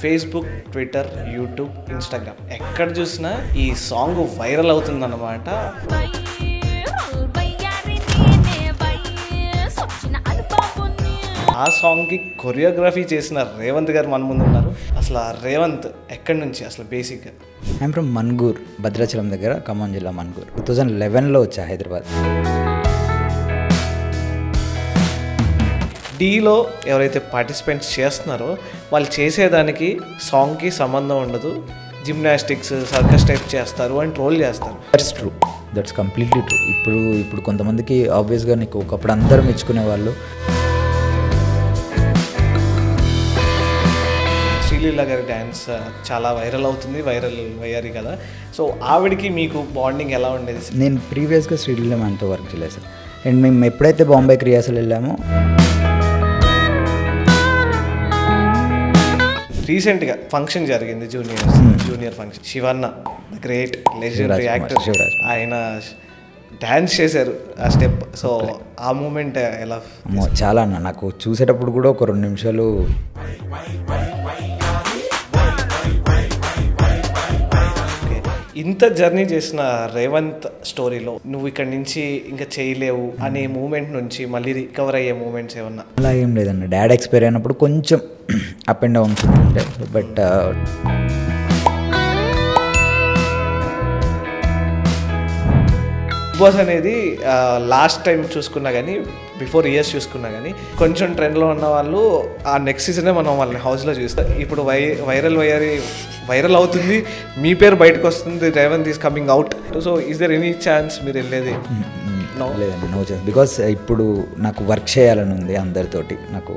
Facebook, Twitter, YouTube, Instagram ఎక్కడ చూసినా ఈ సాంగ్ వైరల్ అవుతుందన్నమాట. ఆ సాంగ్కి కొరియోగ్రఫీ చేసిన రేవంత్ గారు మన ముందు ఉన్నారు. అసలు ఆ రేవంత్ ఎక్కడి నుంచి అసలు బేసిక్గా? ఐఎమ్ ఫ్రమ్ మన్గూర్, భద్రాచలం దగ్గర, ఖమ్మం జిల్లా మన్గూర్. 2011లో వచ్చా హైదరాబాద్. డీలో ఎవరైతే పార్టిసిపెంట్స్ చేస్తున్నారో వాళ్ళు చేసేదానికి సాంగ్కి సంబంధం ఉండదు, జిమ్నాస్టిక్స్, సర్కస్ టైప్ చేస్తారు అని ట్రోల్ చేస్తారు. That's true, that's completely true. ఇప్పుడు కొంతమందికి ఆబ్వియస్గా నీకు ఒకప్పుడు అందరూ మెచ్చుకునే వాళ్ళు. శ్రీలీల గారి డ్యాన్స్ చాలా వైరల్ అవుతుంది, వైరల్ అయ్యారు కదా. సో ఆవిడకి మీకు బాండింగ్ ఎలా ఉండేది? నేను ప్రీవియస్గా శ్రీలీల మ్యాన్తో వర్క్ చేయలేదు సార్. అండ్ మేము ఎప్పుడైతే బాంబే క్రియాసలు వెళ్ళామో, రీసెంట్గా ఫంక్షన్ జరిగింది, junior function. Shivanna great legendary actor, ఆయన డ్యాన్స్ చేశారు ఆ స్టెప్. సో ఆ మూమెంట్ ఎలా? చాలా అన్న, నాకు చూసేటప్పుడు కూడా ఒక 2 నిమిషాలు ఇంత జర్నీ చేసిన రేవంత్ స్టోరీలో నువ్వు ఇక్కడ నుంచి ఇంకా చేయలేవు అనే మూమెంట్ నుంచి మళ్ళీ రికవర్ అయ్యే మూమెంట్స్ ఏమన్నా? అలా ఏం లేదన్న. డాడ్ ఎక్స్పైర్ అయినప్పుడు కొంచెం అప్ అండ్ డౌన్స్ ఉంటాయి. బట్ బిగ్ బాస్ అనేది లాస్ట్ టైం చూసుకున్నా కానీ, బిఫోర్ ఇయర్స్ చూసుకున్నా కానీ కొంచెం ట్రెండ్లో ఉన్న వాళ్ళు ఆ నెక్స్ట్ సీజనే మనం వాళ్ళని హౌస్లో చూస్తాం. ఇప్పుడు వైరల్ అవుతుంది, మీ పేరు బయటకు వస్తుంది, Revanth is coming out. So is there any chance మీరు వెళ్ళేది? లేదండి, నో ఛాన్స్. బికాస్ ఇప్పుడు నాకు వర్క్ చేయాలని ఉంది అందరితోటి. నాకు